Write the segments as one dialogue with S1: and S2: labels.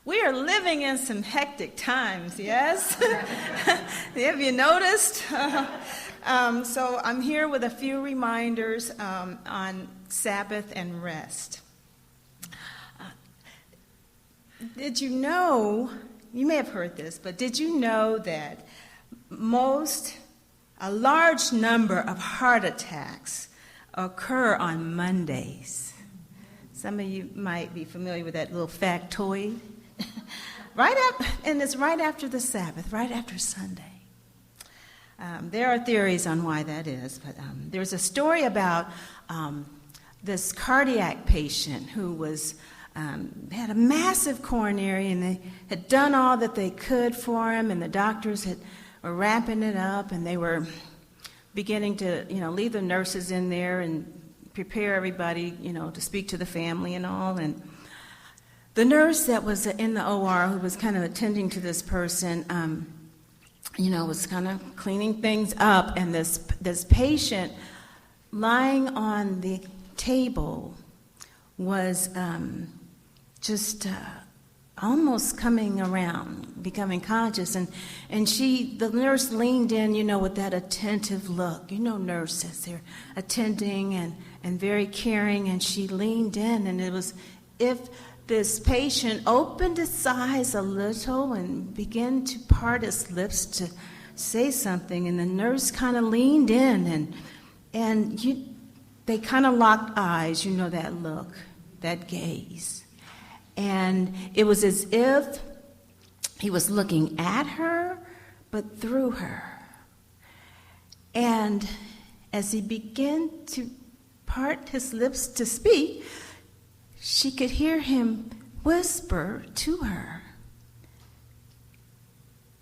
S1: We are living in some hectic times, yes? Have you noticed? So I'm here with a few reminders on Sabbath and rest. Did you know, you may have heard this, but did you know that a large number of heart attacks occur on Mondays? Some of you might be familiar with that little factoid. And it's right after the Sabbath, right after Sunday. There are theories on why that is, but there's a story about this cardiac patient who had a massive coronary, and they had done all that they could for him, and the doctors were wrapping it up, and they were beginning to, leave the nurses in there and prepare everybody, to speak to the family and all. And the nurse that was in the OR, who was kind of attending to this person, was kind of cleaning things up, and this patient lying on the table was just almost coming around, becoming conscious, and the nurse leaned in, with that attentive look. Nurses, they're attending and very caring, and she leaned in, and it was if this patient opened his eyes a little and began to part his lips to say something, and the nurse kind of leaned in, and they kind of locked eyes, that look, that gaze. And it was as if he was looking at her, but through her. And as he began to part his lips to speak, she could hear him whisper to her,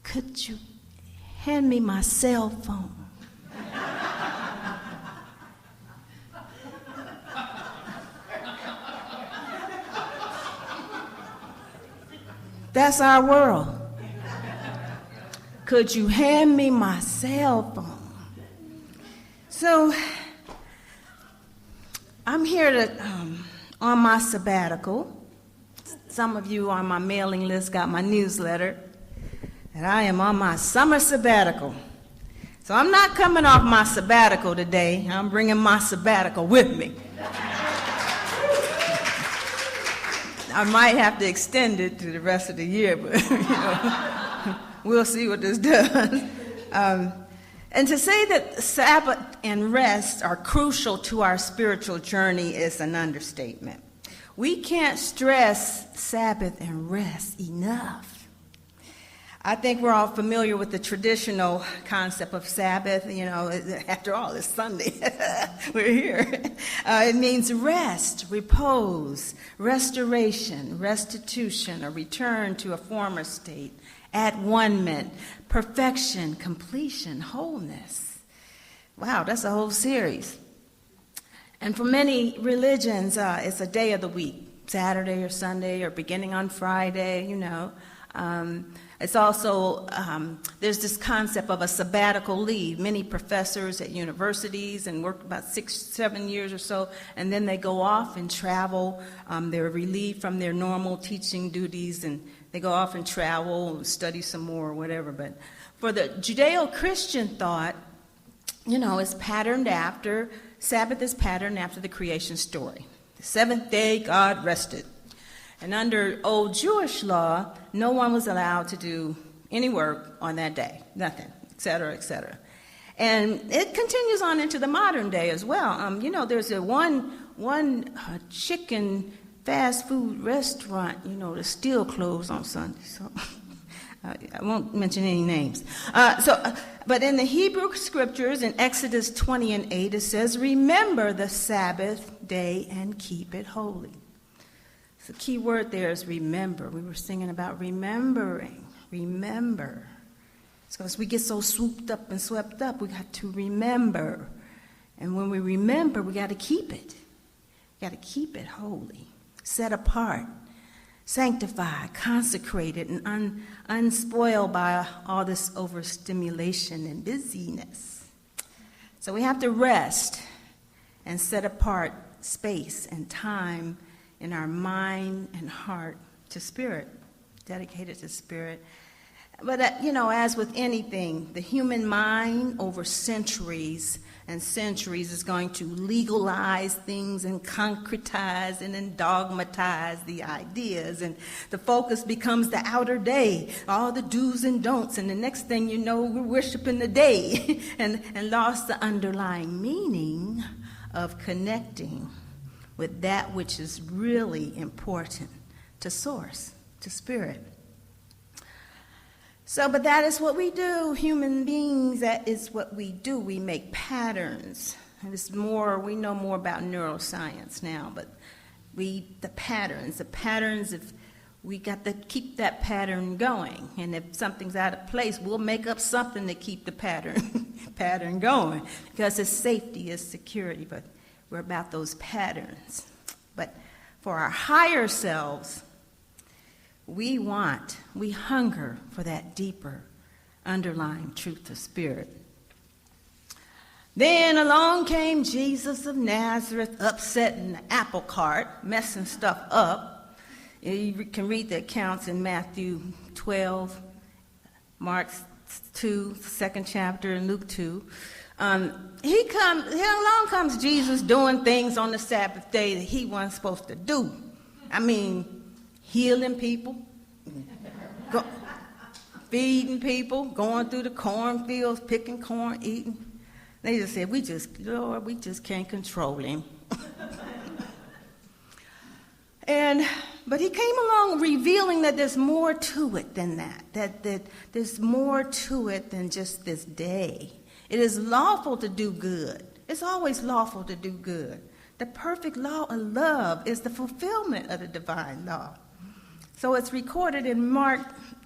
S1: "Could you hand me my cell phone?" That's our world. Could you hand me my cell phone? So I'm here on my sabbatical. Some of you on my mailing list got my newsletter, and I am on my summer sabbatical. So I'm not coming off my sabbatical today. I'm bringing my sabbatical with me. I might have to extend it to the rest of the year, but we'll see what this does. And to say that Sabbath and rest are crucial to our spiritual journey is an understatement. We can't stress Sabbath and rest enough. I think we're all familiar with the traditional concept of Sabbath. After all, it's Sunday. We're here. It means rest, repose, restoration, restitution, a return to a former state, at one-ment, perfection, completion, wholeness. Wow, that's a whole series. And for many religions, it's a day of the week, Saturday or Sunday or beginning on Friday, It's also, there's this concept of a sabbatical leave. Many professors at universities and work about 6-7 years or so, and then they go off and travel. They're relieved from their normal teaching duties, and they go off and travel and study some more or whatever. But for the Judeo-Christian thought, it's patterned after, Sabbath is patterned after the creation story. The seventh day, God rested. And under old Jewish law, no one was allowed to do any work on that day, nothing, et cetera, et cetera. And it continues on into the modern day as well. There's one chicken fast food restaurant, that still closed on Sunday. So I won't mention any names. But in the Hebrew scriptures, in Exodus 20:8, it says, "Remember the Sabbath day and keep it holy." The key word there is remember. We were singing about remembering. Remember. So as we get so swooped up and swept up, we got to remember. And when we remember, we got to keep it. We got to keep it holy, set apart, sanctified, consecrated, and unspoiled by all this overstimulation and busyness. So we have to rest and set apart space and time in our mind and heart to spirit. dedicated to spirit. But, as with anything, the human mind over centuries and centuries is going to legalize things and concretize and then dogmatize the ideas. And the focus becomes the outer day, all the do's and don'ts. And the next thing you know, we're worshiping the day and lost the underlying meaning of connecting with that which is really important to source, to spirit. So, but that is what we do, human beings, that is what we do. We make patterns. And it's more, we know more about neuroscience now, but the patterns, if we got to keep that pattern going. And if something's out of place, we'll make up something to keep the pattern going, because it's safety, it's security, but we're about those patterns. But for our higher selves, we hunger for that deeper underlying truth of spirit. Then along came Jesus of Nazareth, upsetting the apple cart, messing stuff up. You can read the accounts in Matthew 12, Mark 2, 2nd chapter, and Luke 2. Along comes Jesus doing things on the Sabbath day that he wasn't supposed to do. Healing people, feeding people, going through the cornfields, picking corn, eating. They just said, Lord, we just can't control him. But he came along revealing that there's more to it than that there's more to it than just this day. It is lawful to do good. It's always lawful to do good. The perfect law of love is the fulfillment of the divine law. So it's recorded in Mark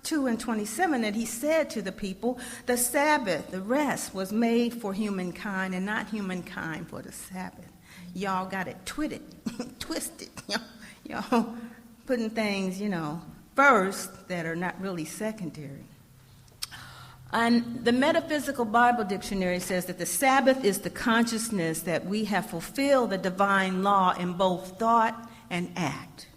S1: 2:27 that he said to the people, the Sabbath, the rest, was made for humankind and not humankind for the Sabbath. Y'all got it twisted. Y'all putting things, first that are not really secondary. And the Metaphysical Bible Dictionary says that the Sabbath is the consciousness that we have fulfilled the divine law in both thought and act.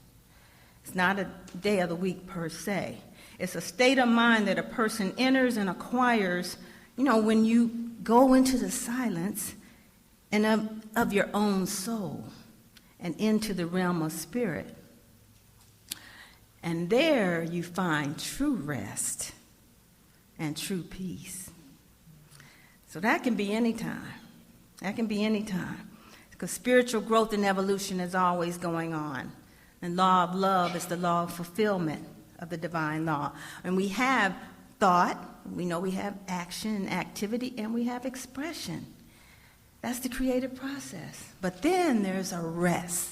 S1: It's not a day of the week per se. It's a state of mind that a person enters and acquires, when you go into the silence and of your own soul and into the realm of spirit. And there you find true rest and true peace. So that can be any time. Because spiritual growth and evolution is always going on. And law of love is the law of fulfillment of the divine law. And we have thought, we know we have action and activity, and we have expression. That's the creative process. But then there's a rest.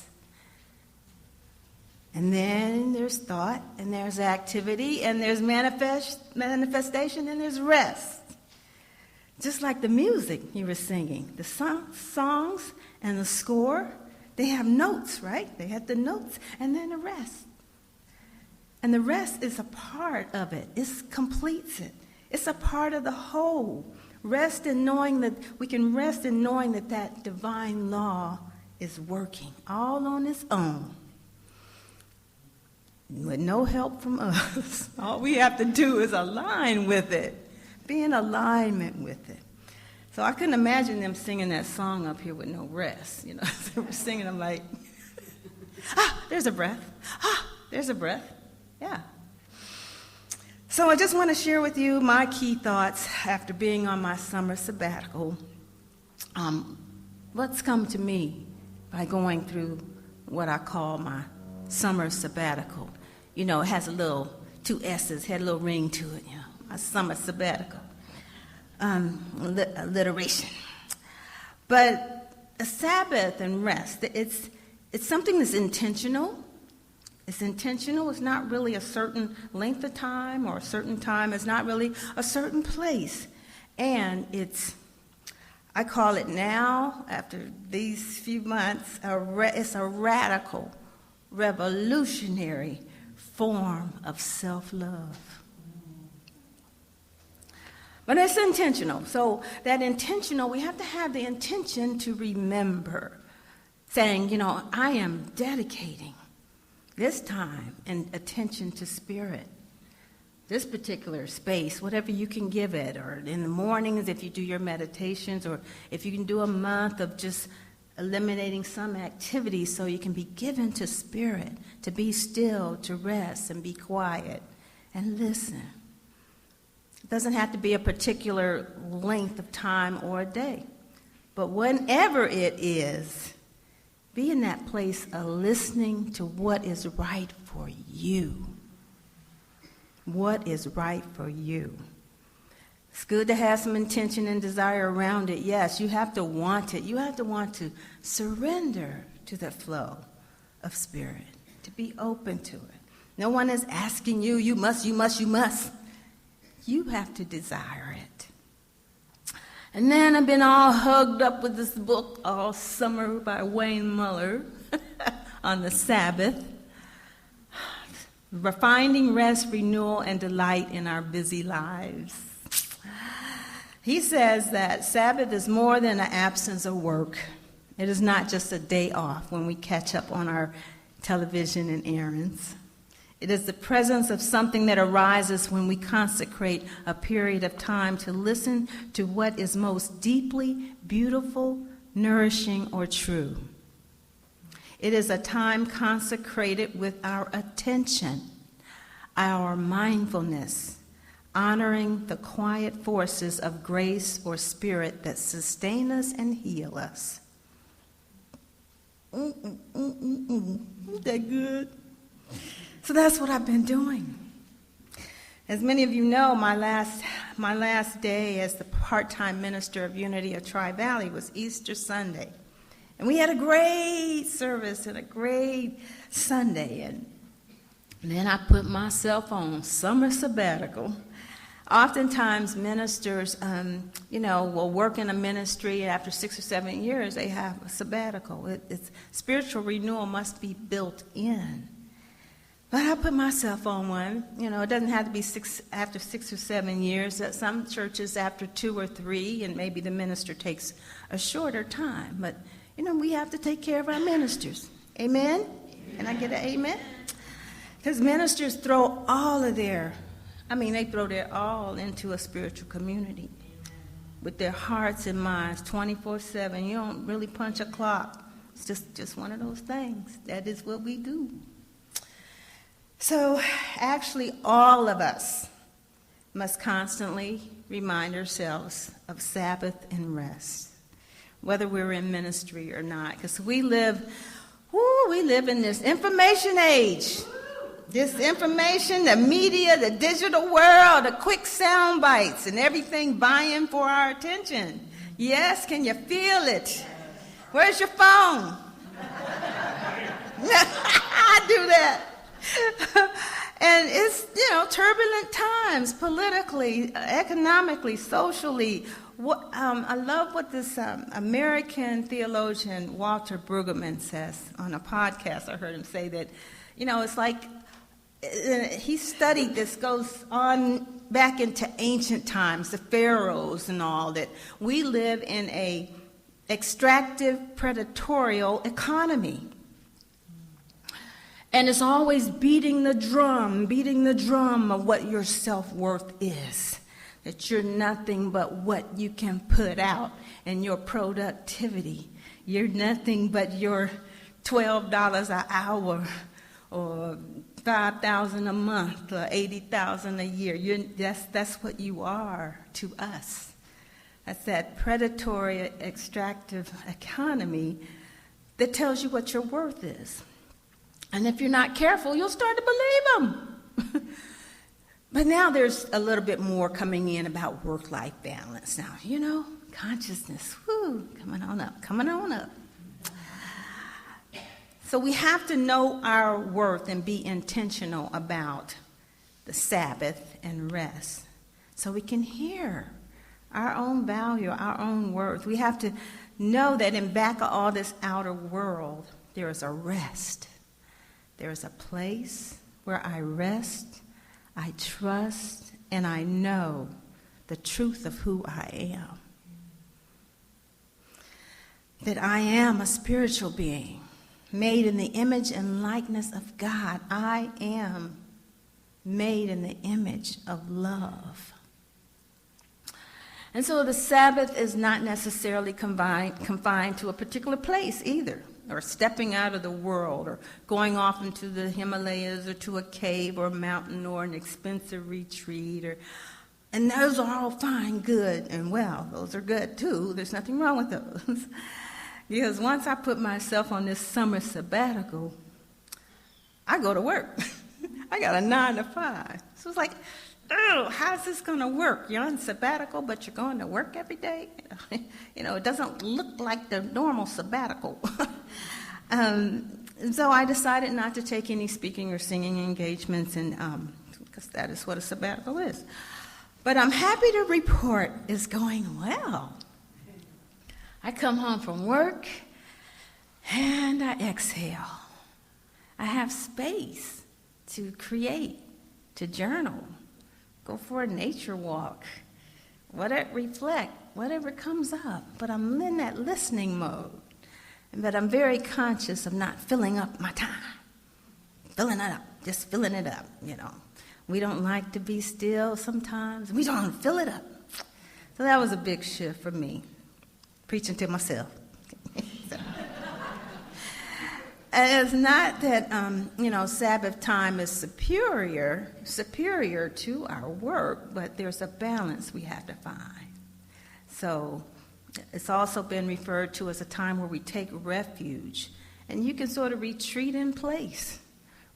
S1: And then there's thought, and there's activity, and there's manifestation, and there's rest. Just like the music you were singing, the songs and the score, they have notes, right? They have the notes, and then the rest. And the rest is a part of it. It completes it. It's a part of the whole. Rest in knowing that we can rest in knowing that that divine law is working all on its own, with no help from us. All we have to do is align with it, be in alignment with it. So I couldn't imagine them singing that song up here with no rest. They were singing them like, there's a breath. There's a breath. Yeah. So I just want to share with you my key thoughts after being on my summer sabbatical. What's come to me by going through what I call my summer sabbatical. It has a little, 2 S's, had a little ring to it, my summer sabbatical. Alliteration. But a Sabbath and rest, it's something that's intentional. It's intentional. It's not really a certain length of time or a certain time. It's not really a certain place. And I call it now, after these few months, it's a radical, revolutionary form of self-love. But it's intentional. So that intentional, we have to have the intention to remember, saying, I am dedicating this time and attention to spirit. this particular space, whatever you can give it, or in the mornings if you do your meditations, or if you can do a month of just eliminating some activities so you can be given to spirit, to be still, to rest and be quiet and listen. It doesn't have to be a particular length of time or a day, but whenever it is, be in that place of listening to what is right for you. What is right for you? It's good to have some intention and desire around it. Yes, you have to want it. You have to want to surrender to the flow of spirit, to be open to it. No one is asking you, you must, you must, you must. You have to desire it. And then I've been all hugged up with this book all summer by Wayne Muller on the Sabbath. Finding rest, renewal, and delight in our busy lives. He says that Sabbath is more than an absence of work. It is not just a day off when we catch up on our television and errands. It is the presence of something that arises when we consecrate a period of time to listen to what is most deeply beautiful, nourishing, or true. It is a time consecrated with our attention, our mindfulness, honoring the quiet forces of grace or spirit that sustain us and heal us. Isn't that good? So that's what I've been doing. As many of you know, my last day as the part-time minister of Unity of Tri-Valley was Easter Sunday. And we had a great service and a great Sunday. And then I put myself on summer sabbatical. Oftentimes ministers, will work in a ministry, and after 6 or 7 years, they have a sabbatical. It's spiritual renewal must be built in. But I put myself on one. It doesn't have to be after 6 or 7 years. At some churches, after 2 or 3, and maybe the minister takes a shorter time. But we have to take care of our ministers. Amen? Can I get an amen? Because ministers throw their all into a spiritual community with their hearts and minds 24/7. You don't really punch a clock. It's just one of those things. That is what we do. So actually all of us must constantly remind ourselves of Sabbath and rest, whether we're in ministry or not, because we live in this information age. This information, the media, the digital world, the quick sound bites, and everything vying for our attention. Yes, can you feel it? Where's your phone? I do that. And it's, turbulent times, politically, economically, socially. I love what this American theologian Walter Brueggemann says on a podcast. I heard him say that, it's like, he studied this, goes on back into ancient times, the pharaohs and all, that we live in a extractive, predatorial economy. And it's always beating the drum of what your self-worth is. That you're nothing but what you can put out and your productivity. You're nothing but your $12 an hour or $5,000 a month or $80,000 a year. That's what you are to us. That's that predatory, extractive economy that tells you what your worth is. And if you're not careful, you'll start to believe them. But now there's a little bit more coming in about work-life balance. Now, consciousness, coming on up. So we have to know our worth and be intentional about the Sabbath and rest so we can hear our own value, our own worth. We have to know that in back of all this outer world, there is a rest. There is a place where I rest, I trust, and I know the truth of who I am. That I am a spiritual being made in the image and likeness of God. I am made in the image of love. And so the Sabbath is not necessarily confined to a particular place either, or stepping out of the world, or going off into the Himalayas, or to a cave, or a mountain, or an expensive retreat, and those are all fine, good, and well. Those are good too. There's nothing wrong with those. Because once I put myself on this summer sabbatical, I go to work. I got a 9 to 5. So it's like, oh, how's this going to work? You're on sabbatical, but you're going to work every day? It doesn't look like the normal sabbatical. And so I decided not to take any speaking or singing engagements, because that is what a sabbatical is. But I'm happy to report it's going well. I come home from work, and I exhale. I have space to create, to journal, go for a nature walk, reflect, whatever comes up. But I'm in that listening mode. But I'm very conscious of not filling up my time. Filling it up, just filling it up, We don't like to be still sometimes. We don't fill it up. So that was a big shift for me, preaching to myself. And it's not that, Sabbath time is superior to our work, but there's a balance we have to find. So it's also been referred to as a time where we take refuge. And you can sort of retreat in place,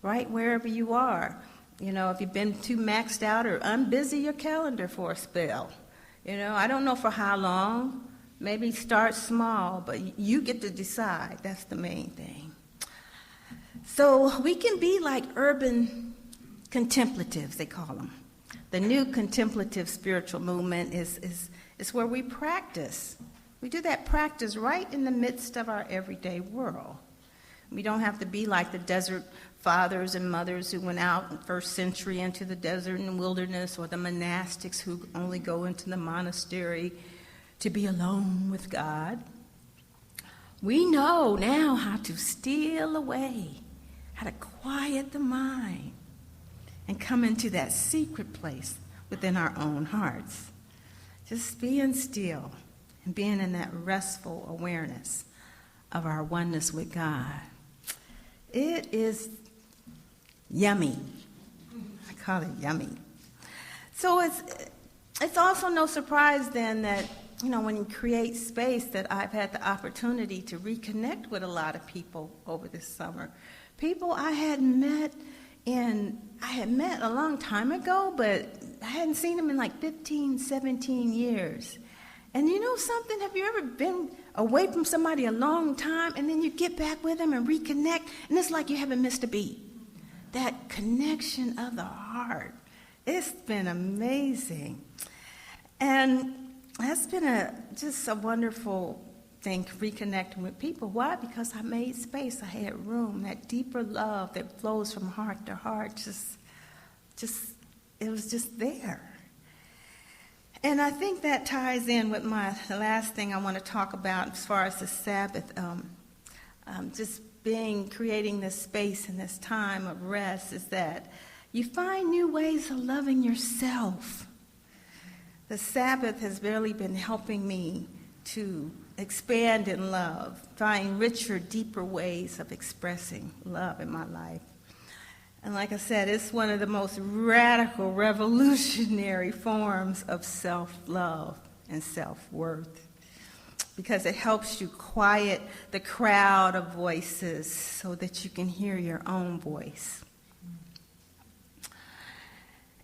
S1: right wherever you are. If you've been too maxed out, or unbusy your calendar for a spell. I don't know for how long. Maybe start small, but you get to decide. That's the main thing. So we can be like urban contemplatives, they call them. The new contemplative spiritual movement is where we practice. We do that practice right in the midst of our everyday world. We don't have to be like the desert fathers and mothers who went out in the first century into the desert and wilderness, or the monastics who only go into the monastery to be alone with God. We know now how to steal away, how to quiet the mind, and come into that secret place within our own hearts. Just being still and being in that restful awareness of our oneness with God. It is yummy. I call it yummy. So it's also no surprise then that, when you create space, that I've had the opportunity to reconnect with a lot of people over this summer. People I had met a long time ago, but I hadn't seen them in like 15, 17 years. And you know something? Have you ever been away from somebody a long time, and then you get back with them and reconnect, and it's like you haven't missed a beat? That connection of the heart. It's been amazing. And that's been just a wonderful thing, reconnecting with people. Why? Because I made space. I had room. That deeper love that flows from heart to heart, it was just there. And I think that ties in with the last thing I want to talk about as far as the Sabbath, creating this space and this time of rest, is that you find new ways of loving yourself. The Sabbath has really been helping me to expand in love, find richer, deeper ways of expressing love in my life. And like I said, it's one of the most radical, revolutionary forms of self-love and self-worth, because it helps you quiet the crowd of voices so that you can hear your own voice.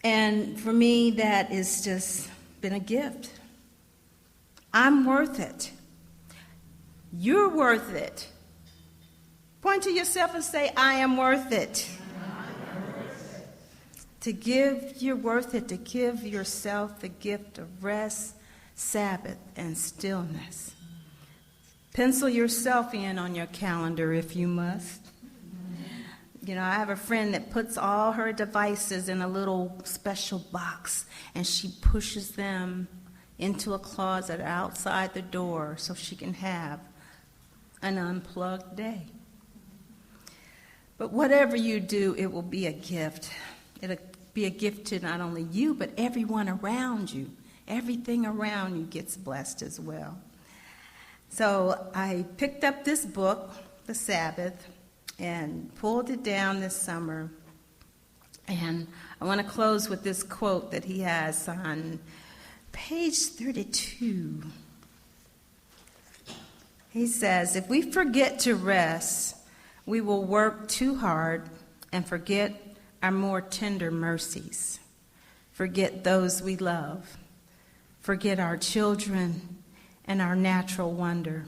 S1: And for me, that has just been a gift. I'm worth it. You're worth it. Point to yourself and say, I am worth it. You're worth it to give yourself the gift of rest, Sabbath, and stillness. Pencil yourself in on your calendar if you must. I have a friend that puts all her devices in a little special box, and she pushes them into a closet outside the door so she can have an unplugged day. But whatever you do, it will be a gift. It'll be a gift to not only you, but everyone around you. Everything around you gets blessed as well. So I picked up this book, The Sabbath, and pulled it down this summer. And I want to close with this quote that he has on page 32. He says, "If we forget to rest, we will work too hard and forget our more tender mercies, forget those we love, forget our children and our natural wonder."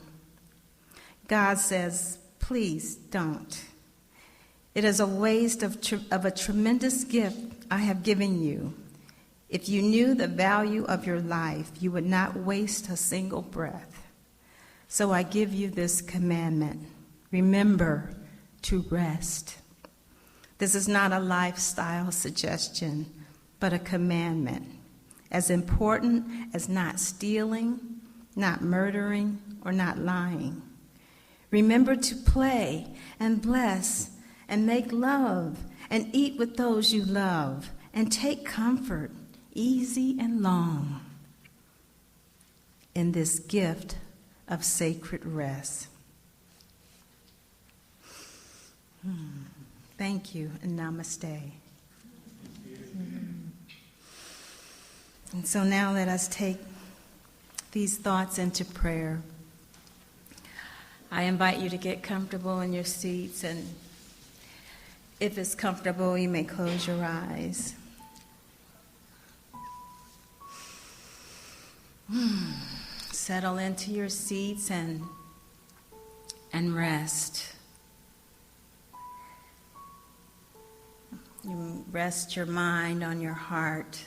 S1: God says, please don't. It is a waste of a tremendous gift I have given you. If you knew the value of your life, you would not waste a single breath. So I give you this commandment. Remember to rest. This is not a lifestyle suggestion, but a commandment, as important as not stealing, not murdering, or not lying. Remember to play and bless and make love and eat with those you love and take comfort, easy and long, in this gift of sacred rest. Thank you and namaste. And so now let us take these thoughts into prayer. I invite you to get comfortable in your seats, and if it's comfortable, you may close your eyes. Settle into your seats and rest. You rest your mind on your heart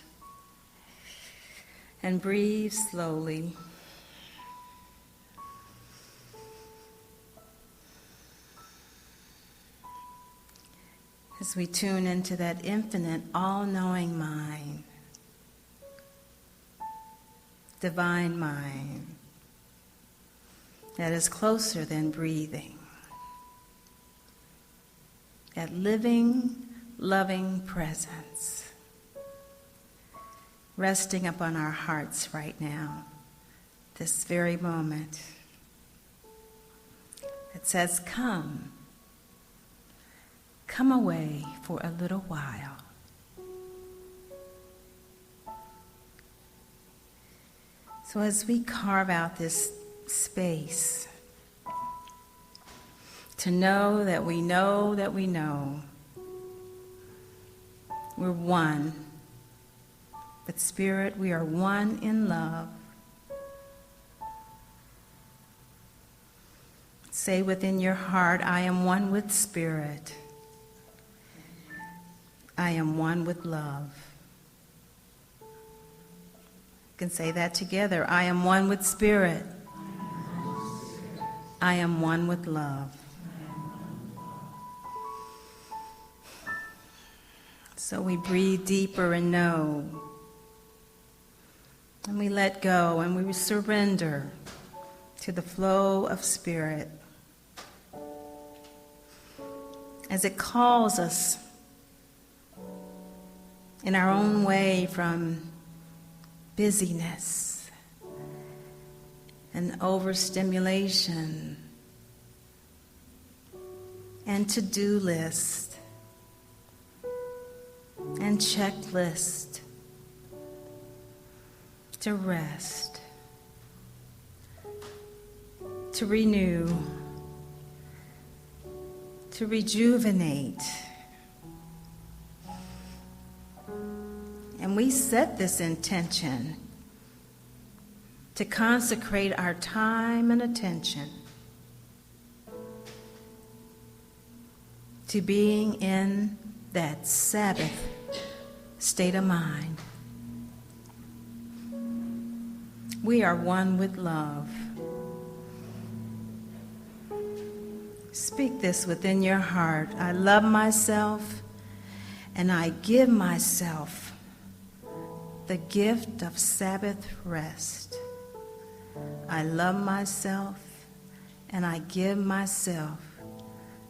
S1: and breathe slowly. As we tune into that infinite, all-knowing mind, divine mind, that is closer than breathing, that living, loving presence, resting upon our hearts right now, this very moment. It says, come away for a little while. So as we carve out this space to know that we know that we know we're one. With Spirit, we are one in love. Say within your heart, I am one with Spirit. I am one with love. You can say that together. I am one with Spirit. I am one with love. So we breathe deeper and know. And we let go and we surrender to the flow of Spirit as it calls us in our own way from busyness and overstimulation and to-do list and checklist to rest, to renew, to rejuvenate. And we set this intention to consecrate our time and attention to being in that Sabbath state of mind. We are one with love. Speak this within your heart. I love myself and I give myself the gift of Sabbath rest. I love myself and I give myself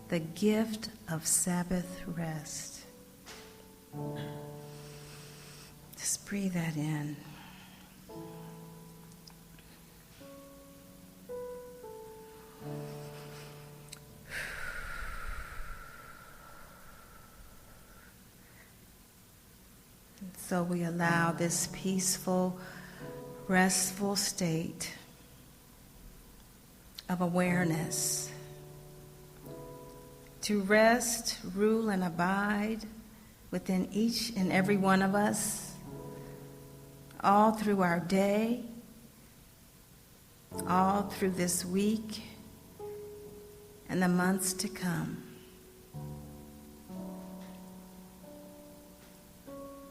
S1: the gift of Sabbath rest. Just breathe that in. So we allow this peaceful, restful state of awareness to rest, rule, and abide within each and every one of us, all through our day, all through this week, and the months to come.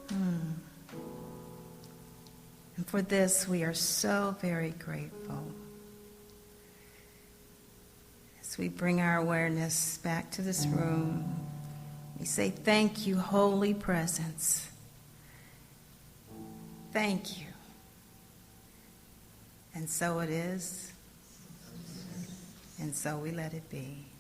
S1: And for this, we are so very grateful. As we bring our awareness back to this room, we say, thank you, Holy Presence. Thank you. And so it is, and so we let it be.